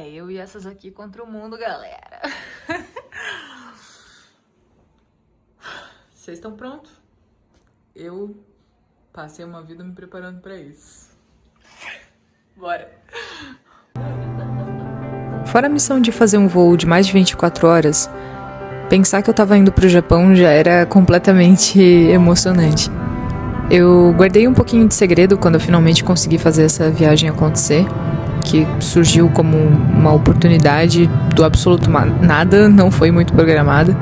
Eu e essas aqui contra o mundo, galera. Vocês estão prontos? Eu passei uma vida me preparando pra isso. Bora! Fora a missão de fazer um voo de mais de 24 horas, pensar que eu tava indo pro Japão já era completamente emocionante. Eu guardei um pouquinho de segredo quando eu finalmente consegui fazer essa viagem acontecer, que surgiu como uma oportunidade do absoluto nada, não foi muito programada.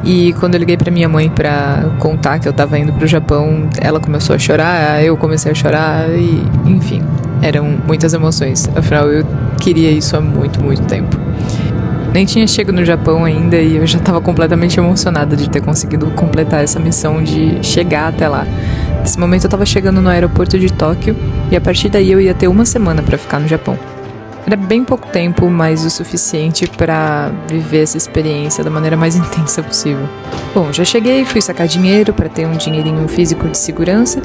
E quando eu liguei pra minha mãe pra contar que eu tava indo pro Japão, ela começou a chorar, eu comecei a chorar e, enfim, eram muitas emoções. Afinal, eu queria isso há muito, muito tempo. Nem tinha chegado no Japão ainda e eu já tava completamente emocionada de ter conseguido completar essa missão de chegar até lá. Nesse momento eu tava chegando no aeroporto de Tóquio e a partir daí eu ia ter uma semana pra ficar no Japão. Era bem pouco tempo, mas o suficiente pra viver essa experiência da maneira mais intensa possível. Bom, já cheguei, fui sacar dinheiro pra ter um dinheirinho físico de segurança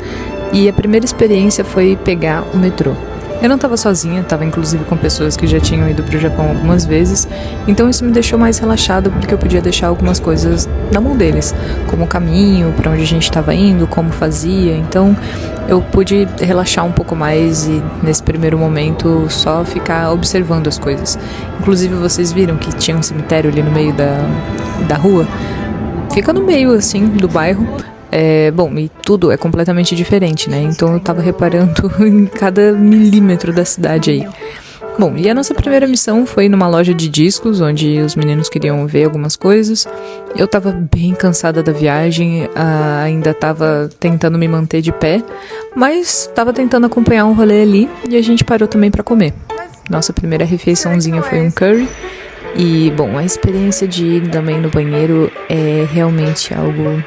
e a primeira experiência foi pegar o metrô. Eu não estava sozinha, estava inclusive com pessoas que já tinham ido pro Japão algumas vezes, então isso me deixou mais relaxado porque eu podia deixar algumas coisas na mão deles, como o caminho, para onde a gente estava indo, como fazia, então eu pude relaxar um pouco mais e nesse primeiro momento só ficar observando as coisas. Inclusive vocês viram que tinha um cemitério ali no meio da rua? Fica no meio assim do bairro. Bom, e tudo é completamente diferente, né? Então eu tava reparando em cada milímetro da cidade aí. Bom, e a nossa primeira missão foi numa loja de discos, onde os meninos queriam ver algumas coisas. Eu tava bem cansada da viagem, ainda tava tentando me manter de pé, mas tava tentando acompanhar um rolê ali e a gente parou também pra comer. Nossa primeira refeiçãozinha foi um curry. E, bom, a experiência de ir também no banheiro é realmente algo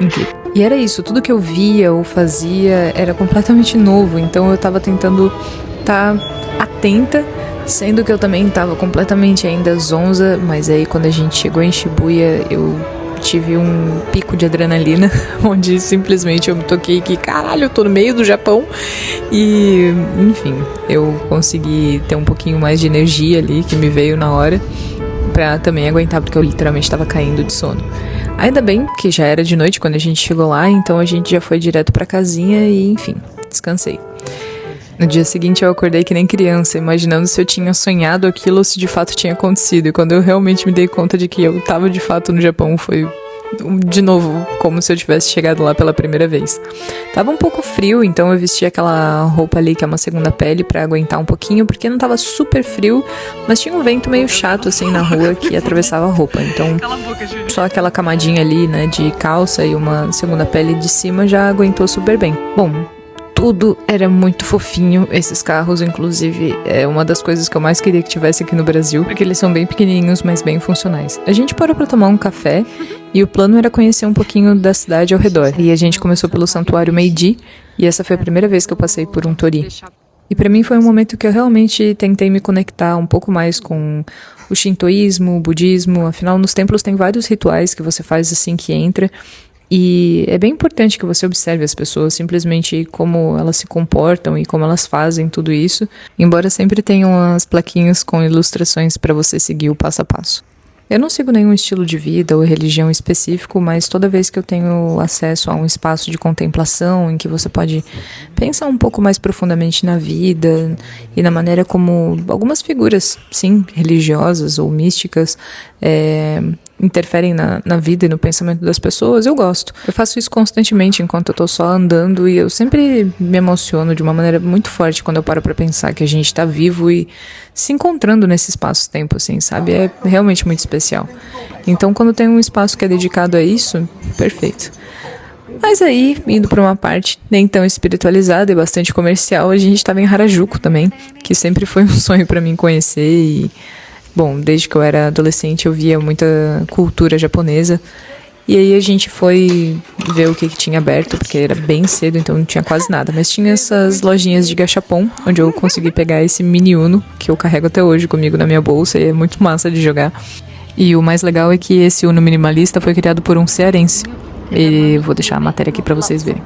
incrível. E era isso, tudo que eu via ou fazia era completamente novo, então eu tava tentando estar atenta, sendo que eu também tava completamente ainda zonza, mas aí quando a gente chegou em Shibuya, eu tive um pico de adrenalina, onde simplesmente eu me toquei que, caralho, eu tô no meio do Japão, e, enfim, eu consegui ter um pouquinho mais de energia ali, que me veio na hora, pra também aguentar, porque eu literalmente tava caindo de sono. Ainda bem que já era de noite quando a gente chegou lá, então a gente já foi direto pra casinha e, enfim, descansei. No dia seguinte eu acordei que nem criança, imaginando se eu tinha sonhado aquilo ou se de fato tinha acontecido. E quando eu realmente me dei conta de que eu tava de fato no Japão, foi de novo como se eu tivesse chegado lá pela primeira vez. Tava um pouco frio, então eu vesti aquela roupa ali que é uma segunda pele pra aguentar um pouquinho, porque não tava super frio, mas tinha um vento meio chato assim na rua que atravessava a roupa, então só aquela camadinha ali, né, de calça e uma segunda pele de cima já aguentou super bem. Bom, tudo era muito fofinho, esses carros, inclusive, é uma das coisas que eu mais queria que tivesse aqui no Brasil, porque eles são bem pequenininhos, mas bem funcionais. A gente parou pra tomar um café e o plano era conhecer um pouquinho da cidade ao redor. E a gente começou pelo Santuário Meiji, e essa foi a primeira vez que eu passei por um torii. E pra mim foi um momento que eu realmente tentei me conectar um pouco mais com o shintoísmo, o budismo, afinal nos templos tem vários rituais que você faz assim que entra. E é bem importante que você observe as pessoas, simplesmente como elas se comportam e como elas fazem tudo isso, embora sempre tenham as plaquinhas com ilustrações para você seguir o passo a passo. Eu não sigo nenhum estilo de vida ou religião específico, mas toda vez que eu tenho acesso a um espaço de contemplação em que você pode pensar um pouco mais profundamente na vida e na maneira como algumas figuras, sim, religiosas ou místicas, interferem na vida e no pensamento das pessoas, eu gosto. Eu faço isso constantemente enquanto eu tô só andando e eu sempre me emociono de uma maneira muito forte quando eu paro pra pensar que a gente tá vivo e se encontrando nesse espaço-tempo, assim, sabe? É realmente muito especial. Então, quando tem um espaço que é dedicado a isso, perfeito. Mas aí, indo pra uma parte nem tão espiritualizada e bastante comercial, a gente tava em Harajuku também, que sempre foi um sonho pra mim conhecer e... Bom, desde que eu era adolescente eu via muita cultura japonesa. E aí a gente foi ver o que tinha aberto, porque era bem cedo, então não tinha quase nada. Mas tinha essas lojinhas de gachapon, onde eu consegui pegar esse mini Uno, que eu carrego até hoje comigo na minha bolsa, e é muito massa de jogar. E o mais legal é que esse Uno minimalista foi criado por um cearense. E vou deixar a matéria aqui pra vocês verem.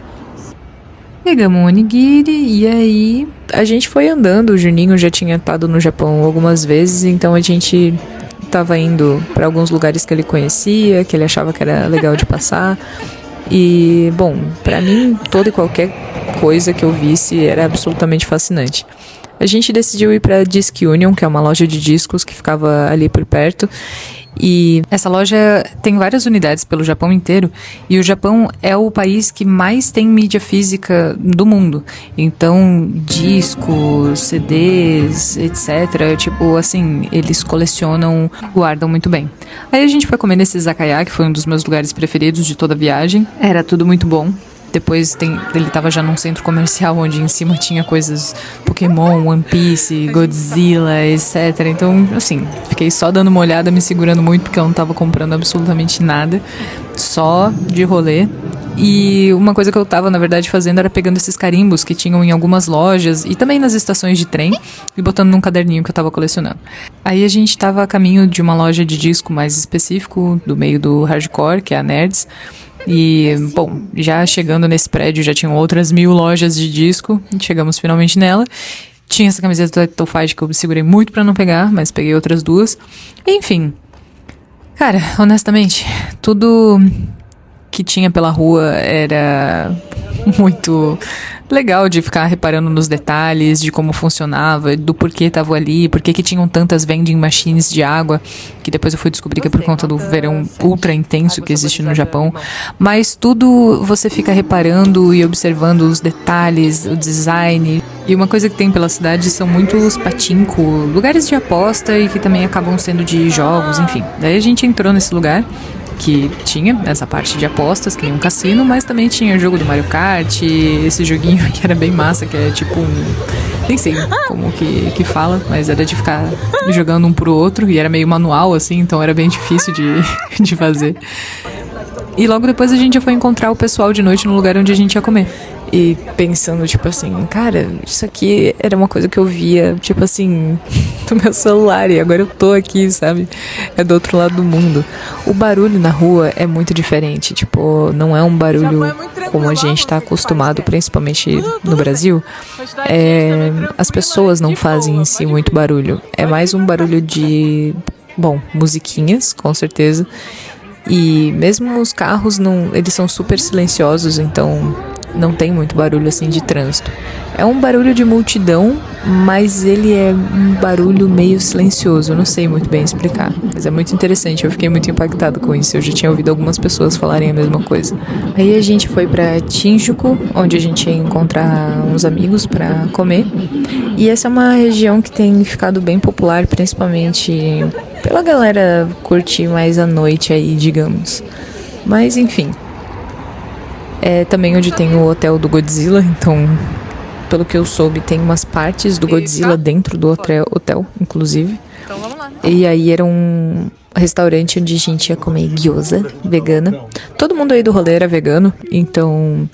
Pegamos um onigiri e aí a gente foi andando. O Juninho já tinha estado no Japão algumas vezes, então a gente tava indo para alguns lugares que ele conhecia, que ele achava que era legal de passar. E, bom, pra mim, toda e qualquer coisa que eu visse era absolutamente fascinante. A gente decidiu ir pra Disc Union, que é uma loja de discos que ficava ali por perto. E essa loja tem várias unidades pelo Japão inteiro. E o Japão é o país que mais tem mídia física do mundo. Então, discos, CDs, etc. Tipo, assim, eles colecionam, guardam muito bem. Aí a gente foi comer nesse izakaya, que foi um dos meus lugares preferidos de toda a viagem. Era tudo muito bom. Depois ele tava já num centro comercial onde em cima tinha coisas Pokémon, One Piece, Godzilla, etc. Então, assim, fiquei só dando uma olhada, me segurando muito porque eu não tava comprando absolutamente nada. Só de rolê. E uma coisa que eu tava, na verdade, fazendo era pegando esses carimbos que tinham em algumas lojas e também nas estações de trem e botando num caderninho que eu tava colecionando. Aí a gente tava a caminho de uma loja de disco mais específico, do meio do hardcore, que é a Nerds. E, bom, já chegando nesse prédio, já tinham outras 1000 lojas de disco. Chegamos finalmente nela. Tinha essa camiseta do Tecto Fight que eu segurei muito pra não pegar, mas peguei outras duas. Enfim, cara, honestamente, tudo que tinha pela rua era muito legal de ficar reparando nos detalhes, de como funcionava, do porquê tava ali, porquê que tinham tantas vending machines de água, que depois eu fui descobrir que é por conta do verão ultra intenso que existe no Japão. Mas tudo você fica reparando e observando os detalhes, o design. E uma coisa que tem pela cidade são muitos pachinko, lugares de aposta e que também acabam sendo de jogos, enfim. Daí a gente entrou nesse lugar que tinha essa parte de apostas, que nem um cassino, mas também tinha o jogo do Mario Kart, esse joguinho que era bem massa, que é tipo um... nem sei como que fala, mas era de ficar jogando um pro outro, e era meio manual, assim, então era bem difícil de fazer. E logo depois a gente já foi encontrar o pessoal de noite no lugar onde a gente ia comer. E pensando, tipo assim, cara, isso aqui era uma coisa que eu via, tipo assim, no meu celular, e agora eu tô aqui, sabe? É do outro lado do mundo. O barulho na rua é muito diferente, tipo, não é um barulho como a gente tá acostumado, principalmente no Brasil. As pessoas não fazem em si muito barulho. É mais um barulho de, bom, musiquinhas, com certeza. E mesmo os carros, eles são super silenciosos, então não tem muito barulho assim de trânsito. É um barulho de multidão, mas ele é um barulho meio silencioso. Eu não sei muito bem explicar, mas é muito interessante. Eu fiquei muito impactado com isso. Eu já tinha ouvido algumas pessoas falarem a mesma coisa. Aí a gente foi pra Shinjuku, onde a gente ia encontrar uns amigos pra comer. E essa é uma região que tem ficado bem popular, principalmente pela galera curtir mais a noite aí, digamos. Mas enfim. É também onde tem o hotel do Godzilla, então, pelo que eu soube, tem umas partes do Godzilla dentro do hotel, inclusive. Então vamos lá. E aí era um restaurante onde a gente ia comer gyoza vegana. Todo mundo aí do rolê era vegano, então,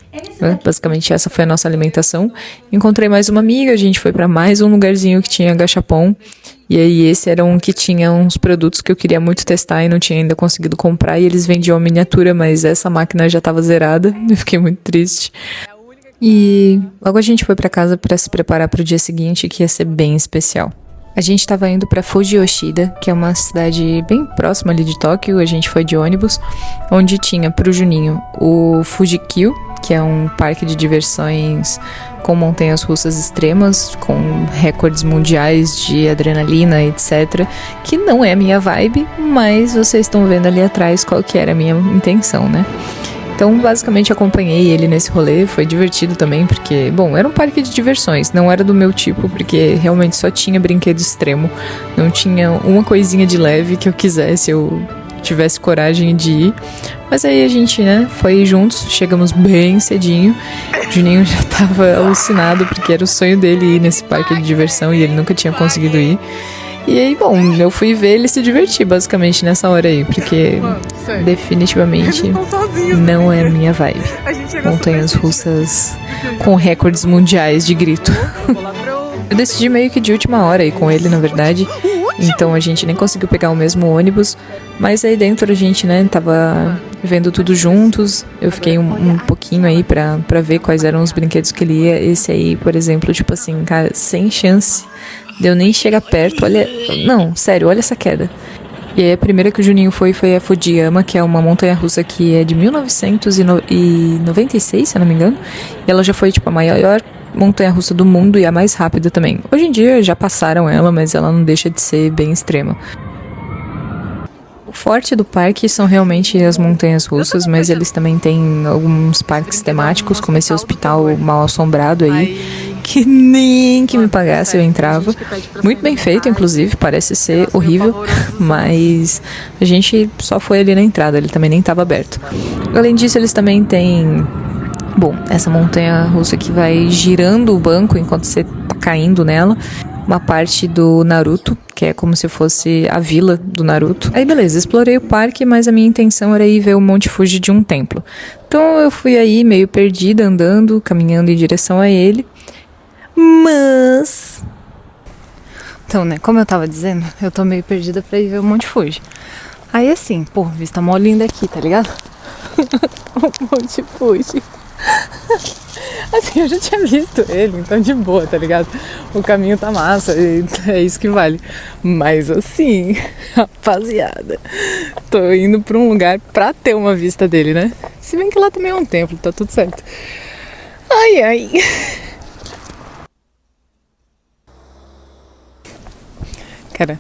basicamente essa foi a nossa alimentação. Encontrei mais uma amiga, a gente foi pra mais um lugarzinho que tinha gachapon. E aí esse era um que tinha uns produtos que eu queria muito testar e não tinha ainda conseguido comprar. E eles vendiam a miniatura, mas essa máquina já estava zerada. Eu fiquei muito triste. E logo a gente foi pra casa pra se preparar pro dia seguinte, que ia ser bem especial. A gente estava indo pra Fuji Yoshida, que é uma cidade bem próxima ali de Tóquio. A gente foi de ônibus, onde tinha pro Juninho o Fuji-Q, que é um parque de diversões com montanhas russas extremas, com recordes mundiais de adrenalina, etc. Que não é a minha vibe, mas vocês estão vendo ali atrás qual que era a minha intenção, né? Então, basicamente, acompanhei ele nesse rolê, foi divertido também, porque, bom, era um parque de diversões, não era do meu tipo, porque realmente só tinha brinquedo extremo, não tinha uma coisinha de leve que eu quisesse, eu tivesse coragem de ir. Mas aí a gente, né, foi juntos, chegamos bem cedinho. O Juninho já tava alucinado, porque era o sonho dele ir nesse parque de diversão e ele nunca tinha conseguido ir. E aí, bom, eu fui ver ele se divertir, basicamente, nessa hora aí, porque definitivamente não é a minha vibe. Montanhas russas com recordes mundiais de grito. Eu decidi meio que de última hora ir com ele, na verdade. Então a gente nem conseguiu pegar o mesmo ônibus. Mas aí dentro a gente, né, tava vendo tudo juntos. Eu fiquei um pouquinho aí pra ver quais eram os brinquedos que ele ia. Esse aí, por exemplo, tipo assim, cara, sem chance de eu nem chegar perto. Olha, não, sério, olha essa queda. E aí a primeira que o Juninho foi a Fujiyama, que é uma montanha-russa que é de 1996, se eu não me engano. E ela já foi, tipo, a maior montanha-russa do mundo e a mais rápida também. Hoje em dia já passaram ela, mas ela não deixa de ser bem extrema. O forte do parque são realmente as montanhas russas, mas eles também têm alguns parques temáticos, como esse hospital mal assombrado aí, que nem que me pagasse eu entrava. Muito bem feito, inclusive, parece ser horrível, mas a gente só foi ali na entrada, ele também nem estava aberto. Além disso, eles também têm, bom, essa montanha russa que vai girando o banco enquanto você tá caindo nela. Uma parte do Naruto, que é como se fosse a vila do Naruto. Aí beleza, explorei o parque, mas a minha intenção era ir ver o Monte Fuji de um templo. Então eu fui aí meio perdida, andando, caminhando em direção a ele. Mas... então, né, como eu tava dizendo, eu tô meio perdida pra ir ver o Monte Fuji. Aí assim, pô, vista mó linda aqui, tá ligado? O Monte Fuji. Assim, eu já tinha visto ele, então de boa, tá ligado? O caminho tá massa, e é isso que vale. Mas assim, rapaziada, tô indo pra um lugar pra ter uma vista dele, né? Se bem que lá também é um templo, tá tudo certo. Ai, ai. Cara,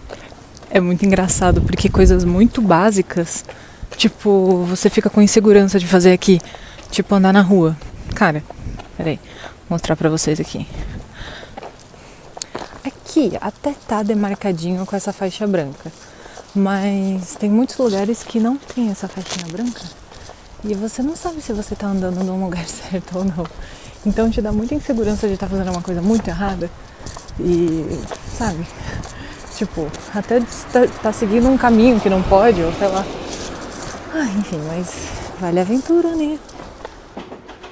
é muito engraçado porque coisas muito básicas, tipo, você fica com insegurança de fazer aqui. Tipo, andar na rua. Cara, peraí, vou mostrar pra vocês aqui. Aqui até tá demarcadinho com essa faixa branca, mas tem muitos lugares que não tem essa faixinha branca e você não sabe se você tá andando num lugar certo ou não. Então te dá muita insegurança de estar fazendo uma coisa muito errada e, sabe, tipo, até tá seguindo um caminho que não pode, ou sei lá. Enfim, mas vale a aventura, né?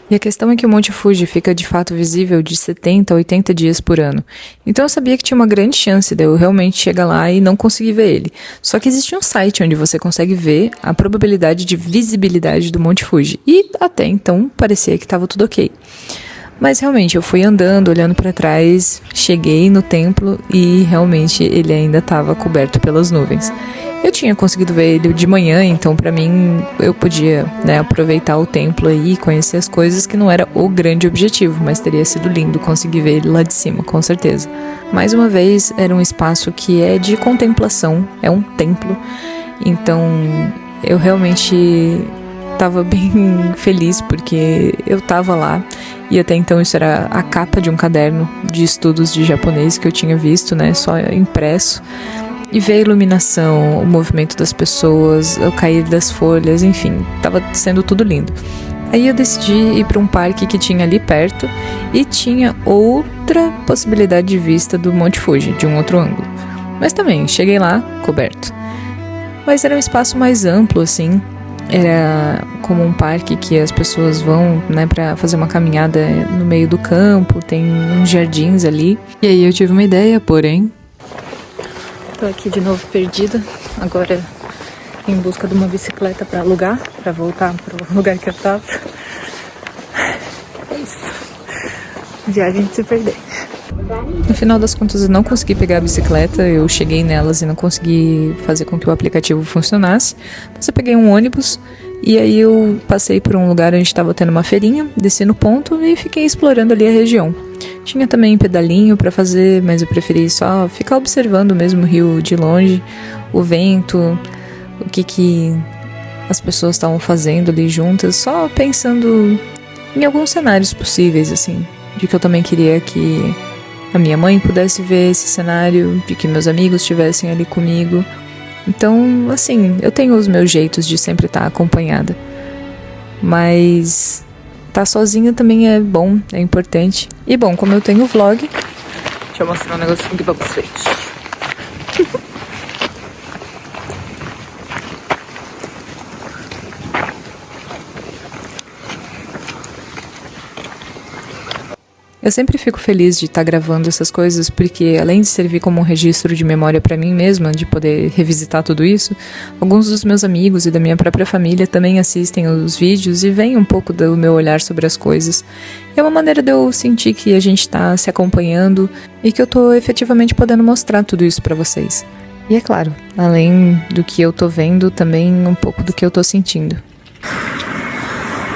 E a questão é que o Monte Fuji fica de fato visível de 70 a 80 dias por ano. Então eu sabia que tinha uma grande chance de eu realmente chegar lá e não conseguir ver ele. Só que existe um site onde você consegue ver a probabilidade de visibilidade do Monte Fuji. E até então parecia que estava tudo ok. Mas realmente eu fui andando, olhando para trás, cheguei no templo e realmente ele ainda estava coberto pelas nuvens. Eu tinha conseguido ver ele de manhã, então pra mim eu podia, né, aproveitar o templo aí e conhecer as coisas, que não era o grande objetivo, mas teria sido lindo conseguir ver ele lá de cima, com certeza. Mais uma vez, era um espaço que é de contemplação, é um templo, então eu realmente estava bem feliz porque eu estava lá e até então isso era a capa de um caderno de estudos de japonês que eu tinha visto, né, só impresso. E ver a iluminação, o movimento das pessoas, o cair das folhas, enfim, tava sendo tudo lindo. Aí eu decidi ir para um parque que tinha ali perto e tinha outra possibilidade de vista do Monte Fuji, de um outro ângulo. Mas também, cheguei lá, coberto. Mas era um espaço mais amplo, assim. Era como um parque que as pessoas vão, né, para fazer uma caminhada no meio do campo, tem uns jardins ali. E aí eu tive uma ideia, porém... tô aqui de novo perdida, agora em busca de uma bicicleta para alugar, para voltar para o lugar que eu tava. É isso. Viagem de se perder. No final das contas eu não consegui pegar a bicicleta, eu cheguei nelas e não consegui fazer com que o aplicativo funcionasse. Mas eu peguei um ônibus e aí eu passei por um lugar onde estava tendo uma feirinha, desci no ponto e fiquei explorando ali a região. Tinha também pedalinho para fazer, mas eu preferi só ficar observando mesmo o rio de longe, o vento, o que as pessoas estavam fazendo ali juntas, só pensando em alguns cenários possíveis, assim, de que eu também queria que a minha mãe pudesse ver esse cenário, de que meus amigos estivessem ali comigo. Então, assim, eu tenho os meus jeitos de sempre estar acompanhada, mas... estar sozinha também é bom, é importante. E bom, como eu tenho vlog, deixa eu mostrar um negocinho aqui pra vocês. Eu sempre fico feliz de estar gravando essas coisas, porque além de servir como um registro de memória para mim mesma, de poder revisitar tudo isso, alguns dos meus amigos e da minha própria família também assistem os vídeos e veem um pouco do meu olhar sobre as coisas. É uma maneira de eu sentir que a gente está se acompanhando e que eu tô efetivamente podendo mostrar tudo isso para vocês. E é claro, além do que eu tô vendo, também um pouco do que eu tô sentindo.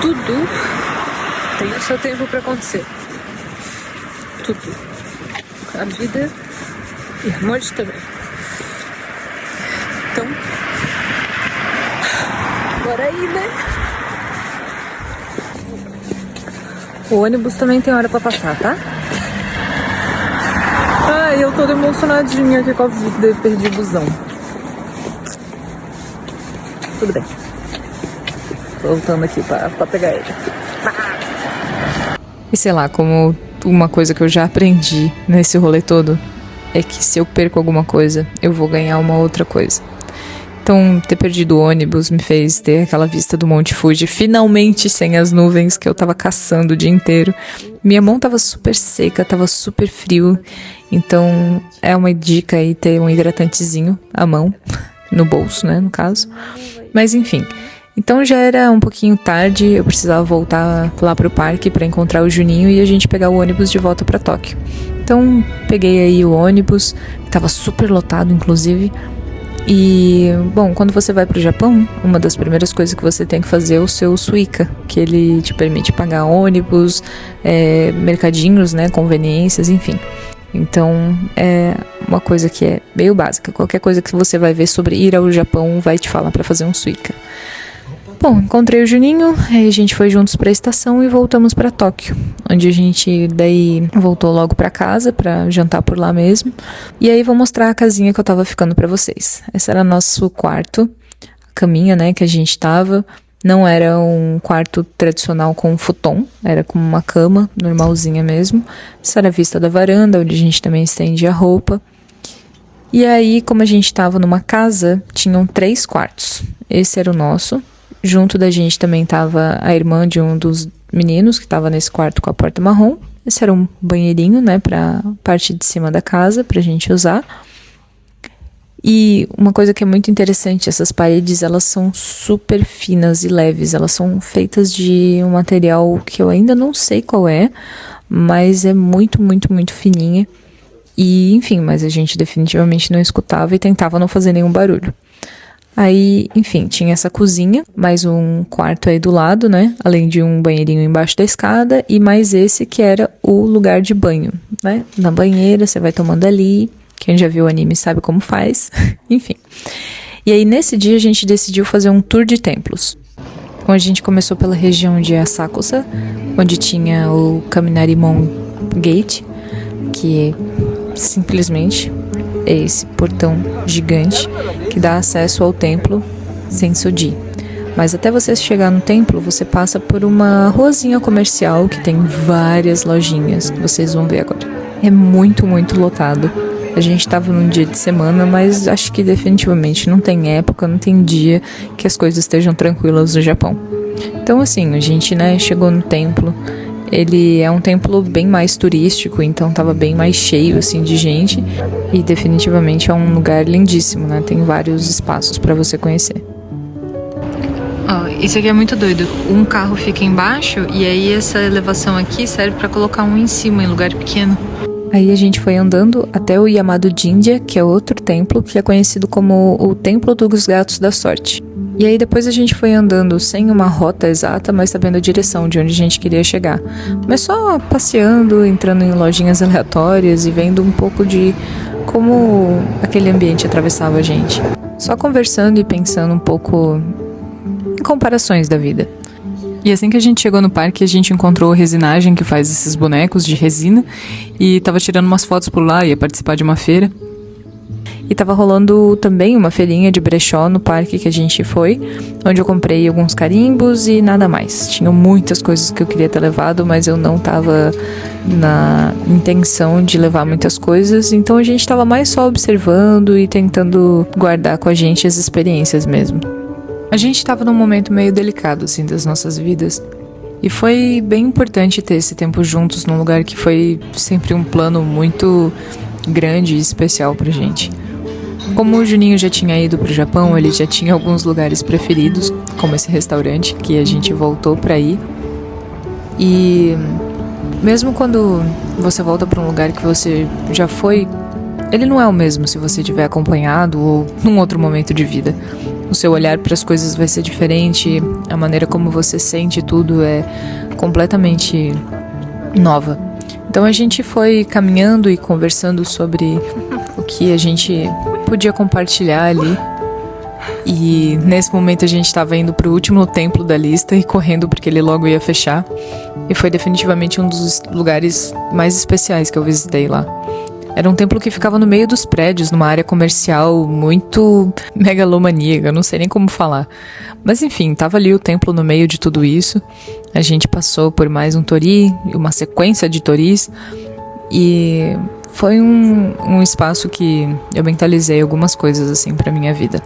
Tudo tem o seu tempo para acontecer. Tudo. A vida e a morte também. Então, bora aí, né? O ônibus também tem hora pra passar, tá? Ai, eu tô emocionadinha aqui com a vida, perdi o busão. Tudo bem. Tô voltando aqui pra pegar ele. E sei lá, como uma coisa que eu já aprendi nesse rolê todo é que se eu perco alguma coisa, eu vou ganhar uma outra coisa. Então, ter perdido o ônibus me fez ter aquela vista do Monte Fuji, finalmente sem as nuvens que eu tava caçando o dia inteiro. Minha mão tava super seca, tava super frio, então é uma dica aí ter um hidratantezinho à mão, no bolso, né, no caso. Mas enfim, então já era um pouquinho tarde, eu precisava voltar lá pro parque para encontrar o Juninho e a gente pegar o ônibus de volta para Tóquio. Então peguei aí o ônibus, tava super lotado inclusive. E, bom, quando você vai pro Japão, uma das primeiras coisas que você tem que fazer é o seu Suica, que ele te permite pagar ônibus, mercadinhos, né, conveniências, enfim. Então, é uma coisa que é meio básica. Qualquer coisa que você vai ver sobre ir ao Japão vai te falar para fazer um Suica. Bom, encontrei o Juninho, aí a gente foi juntos pra estação e voltamos pra Tóquio, onde a gente daí voltou logo pra casa pra jantar por lá mesmo. E aí vou mostrar a casinha que eu tava ficando pra vocês. Esse era nosso quarto, a caminha, né, que a gente tava. Não era um quarto tradicional com futon, era como uma cama normalzinha mesmo. Essa era a vista da varanda, onde a gente também estendia a roupa. E aí, como a gente tava numa casa, tinham 3 quartos. Esse era o nosso. Junto da gente também tava a irmã de um dos meninos que tava nesse quarto com a porta marrom. Esse era um banheirinho, né, pra parte de cima da casa, pra gente usar. E uma coisa que é muito interessante, essas paredes, elas são super finas e leves. Elas são feitas de um material que eu ainda não sei qual é, mas é muito, muito, muito fininha. E, enfim, mas a gente definitivamente não escutava e tentava não fazer nenhum barulho. Aí, enfim, tinha essa cozinha, mais um quarto aí do lado, né? Além de um banheirinho embaixo da escada e mais esse que era o lugar de banho, né? Na banheira, você vai tomando ali. Quem já viu o anime sabe como faz. Enfim. E aí, nesse dia, a gente decidiu fazer um tour de templos. Então, a gente começou pela região de Asakusa, onde tinha o Kaminarimon Gate, que simplesmente é esse portão gigante que dá acesso ao templo Sensoji. Mas até você chegar no templo, você passa por uma ruazinha comercial que tem várias lojinhas, que vocês vão ver agora. É muito, muito lotado. A gente tava num dia de semana, mas acho que definitivamente não tem época, não tem dia que as coisas estejam tranquilas no Japão. Então assim, a gente, né, chegou no templo. Ele é um templo bem mais turístico, então tava bem mais cheio, assim, de gente. E definitivamente é um lugar lindíssimo, né? Tem vários espaços pra você conhecer. Ó, isso aqui é muito doido. Um carro fica embaixo e aí essa elevação aqui serve pra colocar um em cima, em lugar pequeno. Aí a gente foi andando até o Yamado Jinja, que é outro templo, que é conhecido como o Templo dos Gatos da Sorte. E aí depois a gente foi andando sem uma rota exata, mas sabendo a direção de onde a gente queria chegar. Mas só passeando, entrando em lojinhas aleatórias e vendo um pouco de como aquele ambiente atravessava a gente. Só conversando e pensando um pouco em comparações da vida. E assim que a gente chegou no parque, a gente encontrou a Resinagem, que faz esses bonecos de resina, e tava tirando umas fotos por lá, ia participar de uma feira. E tava rolando também uma feirinha de brechó no parque que a gente foi, onde eu comprei alguns carimbos e nada mais. Tinham muitas coisas que eu queria ter levado, mas eu não tava na intenção de levar muitas coisas, então a gente tava mais só observando e tentando guardar com a gente as experiências mesmo. A gente tava num momento meio delicado, assim, das nossas vidas. E foi bem importante ter esse tempo juntos num lugar que foi sempre um plano muito grande e especial pra gente. Como o Juninho já tinha ido pro Japão, ele já tinha alguns lugares preferidos, como esse restaurante que a gente voltou pra ir. E mesmo quando você volta pra um lugar que você já foi, ele não é o mesmo se você tiver acompanhado ou num outro momento de vida. O seu olhar para as coisas vai ser diferente, a maneira como você sente tudo é completamente nova. Então a gente foi caminhando e conversando sobre o que a gente podia compartilhar ali. E nesse momento a gente estava indo pro último templo da lista e correndo porque ele logo ia fechar. E foi definitivamente um dos lugares mais especiais que eu visitei lá. Era um templo que ficava no meio dos prédios, numa área comercial muito megalomaníaca, não sei nem como falar. Mas enfim, tava ali o templo no meio de tudo isso. A gente passou por mais um tori, uma sequência de toris. E foi um espaço que eu mentalizei algumas coisas assim pra minha vida.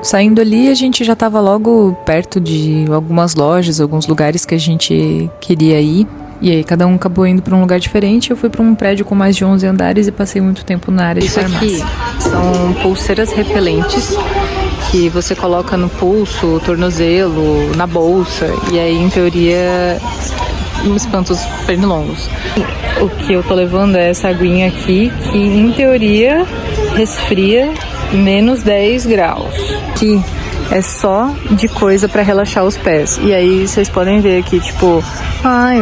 Saindo ali, a gente já tava logo perto de algumas lojas, alguns lugares que a gente queria ir. E aí cada um acabou indo pra um lugar diferente. Eu fui pra um prédio com mais de 11 andares e passei muito tempo na área de farmácia. Isso aqui são pulseiras repelentes que você coloca no pulso, tornozelo, na bolsa. E aí, em teoria, espanta os pernilongos. O que eu tô levando é essa aguinha aqui, que em teoria resfria menos 10 graus. Que é só de coisa pra relaxar os pés. E aí vocês podem ver aqui, tipo,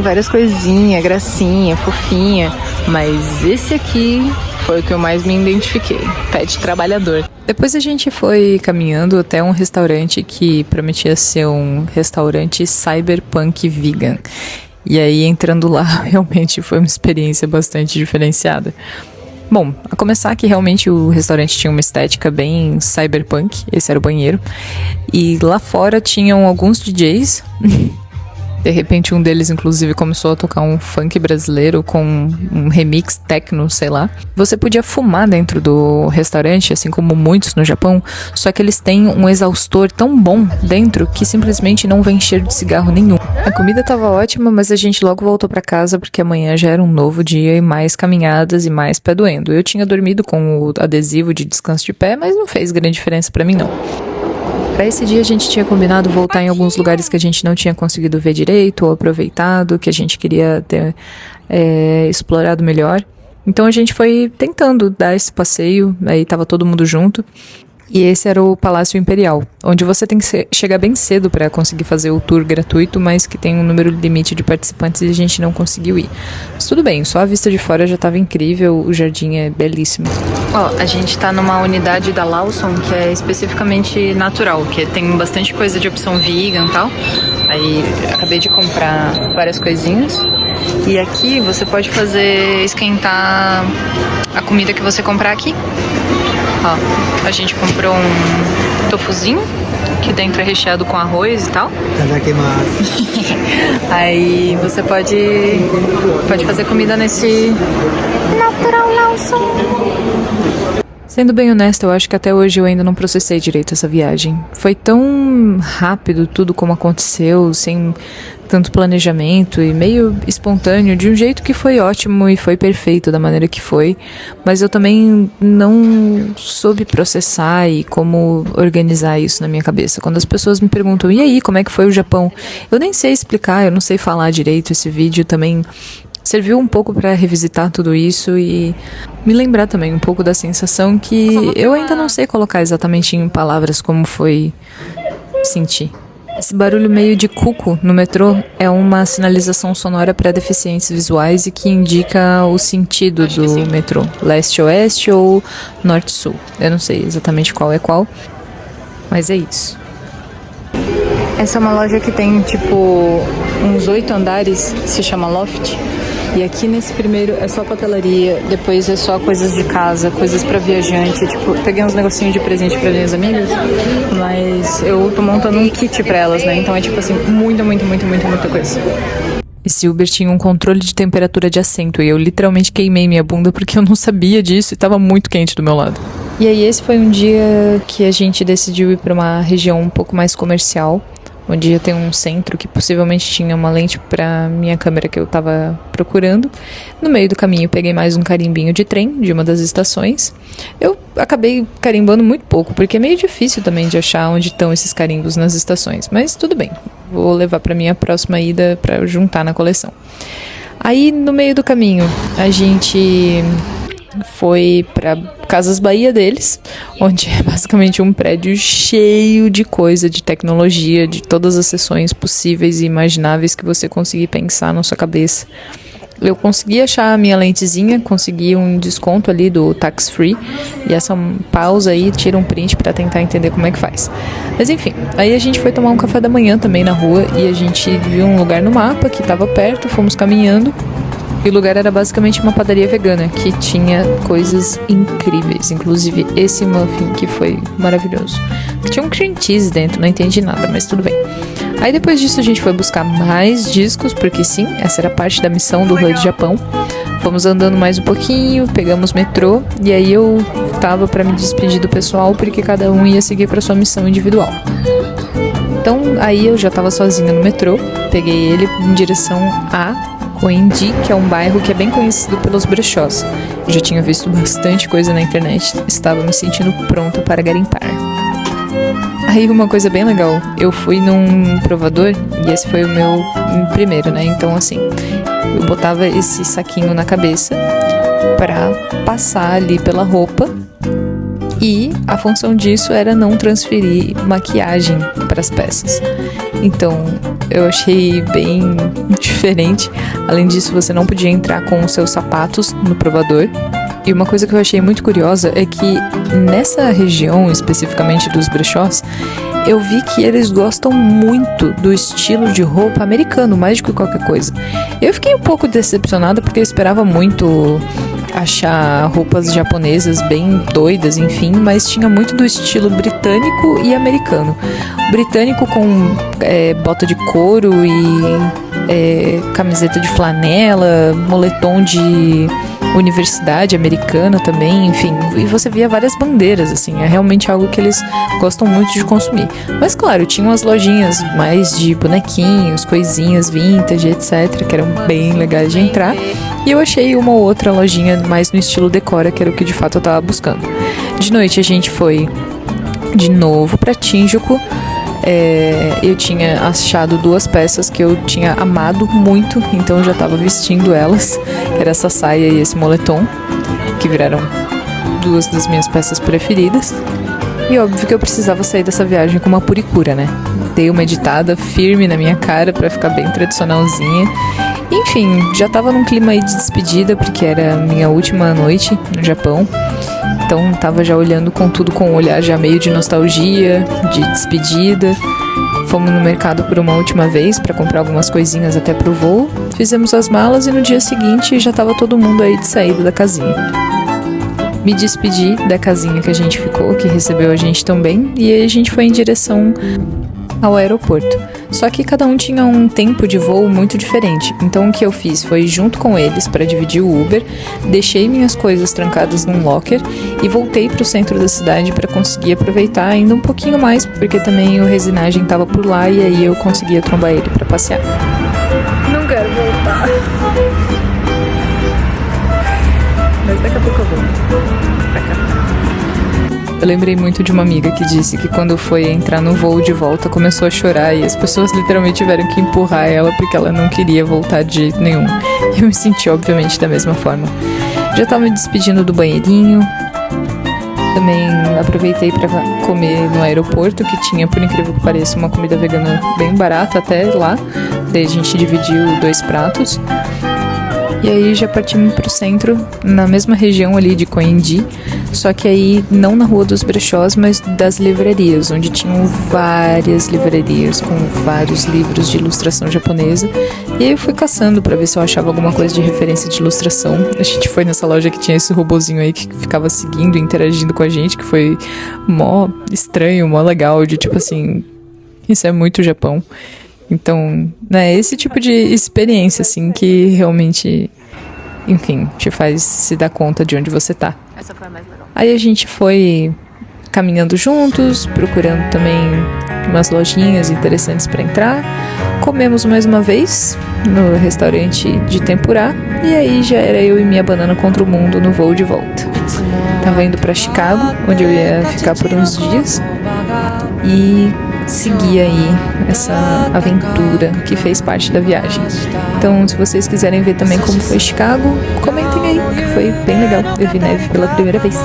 várias coisinhas, gracinha, fofinha. Mas esse aqui foi o que eu mais me identifiquei. Pet trabalhador. Depois a gente foi caminhando até um restaurante que prometia ser um restaurante cyberpunk vegan. E aí entrando lá, realmente foi uma experiência bastante diferenciada. Bom, a começar que realmente o restaurante tinha uma estética bem cyberpunk, esse era o banheiro. E lá fora tinham alguns DJs. De repente um deles inclusive começou a tocar um funk brasileiro com um remix techno, sei lá. Você podia fumar dentro do restaurante, assim como muitos no Japão, só que eles têm um exaustor tão bom dentro que simplesmente não vem cheiro de cigarro nenhum. A comida tava ótima, mas a gente logo voltou pra casa porque amanhã já era um novo dia e mais caminhadas e mais pé doendo. Eu tinha dormido com o adesivo de descanso de pé, mas não fez grande diferença pra mim não. Pra esse dia a gente tinha combinado voltar em alguns lugares que a gente não tinha conseguido ver direito ou aproveitado, que a gente queria ter explorado melhor. Então a gente foi tentando dar esse passeio, aí tava todo mundo junto. E esse era o Palácio Imperial, onde você tem que chegar bem cedo para conseguir fazer o tour gratuito, mas que tem um número limite de participantes e a gente não conseguiu ir. Mas tudo bem, só a vista de fora já estava incrível, o jardim é belíssimo. A gente tá numa unidade da Lawson que é especificamente natural, que tem bastante coisa de opção vegan e tal. Aí acabei de comprar várias coisinhas. E aqui você pode esquentar a comida que você comprar aqui. A gente comprou um tofuzinho, que dentro é recheado com arroz e tal. Aí você pode fazer comida nesse Natural Lawson. Sendo bem honesta, eu acho que até hoje eu ainda não processei direito essa viagem. Foi tão rápido tudo como aconteceu, sem tanto planejamento e meio espontâneo, de um jeito que foi ótimo e foi perfeito da maneira que foi. Mas eu também não soube processar e como organizar isso na minha cabeça. Quando as pessoas me perguntam, e aí, como é que foi o Japão? Eu nem sei explicar, eu não sei falar direito. Esse vídeo também serviu um pouco para revisitar tudo isso e me lembrar também um pouco da sensação que eu ainda não sei colocar exatamente em palavras como foi sentir. Esse barulho meio de cuco no metrô é uma sinalização sonora para deficientes visuais e que indica o sentido do metrô, leste-oeste ou norte-sul. Eu não sei exatamente qual é qual, mas é isso. Essa é uma loja que tem tipo uns 8 andares, se chama Loft. E aqui nesse primeiro é só papelaria, depois é só coisas de casa, coisas pra viajante. Tipo, peguei uns negocinhos de presente pra minhas amigas, mas eu tô montando um kit pra elas, né? Então é tipo assim, muita coisa. Esse Uber tinha um controle de temperatura de assento e eu literalmente queimei minha bunda porque eu não sabia disso e tava muito quente do meu lado. E aí esse foi um dia que a gente decidiu ir pra uma região um pouco mais comercial, onde ia ter um centro que possivelmente tinha uma lente para minha câmera que eu tava procurando. No meio do caminho peguei mais um carimbinho de trem de uma das estações. Eu acabei carimbando muito pouco, porque é meio difícil também de achar onde estão esses carimbos nas estações, mas tudo bem, vou levar para minha próxima ida para juntar na coleção. Aí no meio do caminho a gente foi para Casas Bahia deles, onde é basicamente um prédio cheio de coisa, de tecnologia, de todas as seções possíveis e imagináveis que você conseguir pensar na sua cabeça. Eu consegui achar a minha lentezinha, consegui um desconto ali do tax free, e essa pausa aí tira um print para tentar entender como é que faz. Mas enfim, aí a gente foi tomar um café da manhã também na rua e a gente viu um lugar no mapa que estava perto, fomos caminhando. E o lugar era basicamente uma padaria vegana, que tinha coisas incríveis. Inclusive esse muffin, que foi maravilhoso. Tinha um cream cheese dentro, não entendi nada, mas tudo bem. Aí depois disso a gente foi buscar mais discos, porque sim, essa era parte da missão do HUD Japão. Fomos andando mais um pouquinho, pegamos metrô, e aí eu tava pra me despedir do pessoal, porque cada um ia seguir pra sua missão individual. Então aí eu já tava sozinha no metrô, peguei ele em direção a Koenji, que é um bairro que é bem conhecido pelos brechós. Eu já tinha visto bastante coisa na internet, estava me sentindo pronta para garimpar. Aí uma coisa bem legal, eu fui num provador, e esse foi o meu primeiro, né? Então assim, eu botava esse saquinho na cabeça para passar ali pela roupa, e a função disso era não transferir maquiagem para as peças. Então eu achei bem diferente. Além disso, você não podia entrar com os seus sapatos no provador. E uma coisa que eu achei muito curiosa é que nessa região, especificamente dos brechós, eu vi que eles gostam muito do estilo de roupa americano, mais do que qualquer coisa. Eu fiquei um pouco decepcionada porque eu esperava muito achar roupas japonesas bem doidas, enfim, mas tinha muito do estilo britânico e americano. Britânico com bota de couro e camiseta de flanela, moletom de universidade americana também, enfim, e você via várias bandeiras, assim, é realmente algo que eles gostam muito de consumir. Mas claro, tinha umas lojinhas mais de bonequinhos, coisinhas vintage, etc, que eram bem legais de entrar, e eu achei uma ou outra lojinha mais no estilo decora, que era o que de fato eu tava buscando. De noite a gente foi de novo pra Shinjuku. Eu tinha achado 2 peças que eu tinha amado muito, então eu já estava vestindo elas. Era essa saia e esse moletom, que viraram 2 das minhas peças preferidas. E óbvio que eu precisava sair dessa viagem com uma puricura, né? Dei uma editada firme na minha cara pra ficar bem tradicionalzinha. Enfim, já tava num clima aí de despedida, porque era a minha última noite no Japão. Então tava já olhando com tudo com um olhar já meio de nostalgia, de despedida. Fomos no mercado por uma última vez para comprar algumas coisinhas até pro voo. Fizemos as malas e no dia seguinte já tava todo mundo aí de saída da casinha. Me despedi da casinha que a gente ficou, que recebeu a gente também, e aí a gente foi em direção ao aeroporto. Só que cada um tinha um tempo de voo muito diferente, então o que eu fiz foi, junto com eles para dividir o Uber, deixei minhas coisas trancadas num locker e voltei pro centro da cidade para conseguir aproveitar ainda um pouquinho mais, porque também o Resinagem tava por lá e aí eu conseguia trombar ele para passear. Não quero voltar. Mas daqui a pouco eu volto pra cá. Eu lembrei muito de uma amiga que disse que quando foi entrar no voo de volta começou a chorar e as pessoas literalmente tiveram que empurrar ela porque ela não queria voltar de jeito nenhum. E eu me senti obviamente da mesma forma. Já tava me despedindo do banheirinho. Também aproveitei para comer no aeroporto, que tinha, por incrível que pareça, uma comida vegana bem barata até lá. Daí a gente dividiu 2 pratos. E aí já partimos pro centro, na mesma região ali de Koenji, só que aí não na Rua dos Brechós, mas das livrarias, onde tinham várias livrarias com vários livros de ilustração japonesa. E aí eu fui caçando pra ver se eu achava alguma coisa de referência de ilustração. A gente foi nessa loja que tinha esse robozinho aí que ficava seguindo e interagindo com a gente, que foi mó estranho, mó legal, de tipo assim, isso é muito Japão. Então, né, esse tipo de experiência, assim, que realmente, enfim, te faz se dar conta de onde você tá. Essa foi a mais legal. Aí a gente foi caminhando juntos, procurando também umas lojinhas interessantes para entrar. Comemos mais uma vez no restaurante de Tempurá. E aí já era eu e minha banana contra o mundo no voo de volta. Tava indo para Chicago, onde eu ia ficar por uns dias. E seguir aí essa aventura que fez parte da viagem. Então, se vocês quiserem ver também como foi Chicago, comentem aí, que foi bem legal. Eu vi neve pela primeira vez.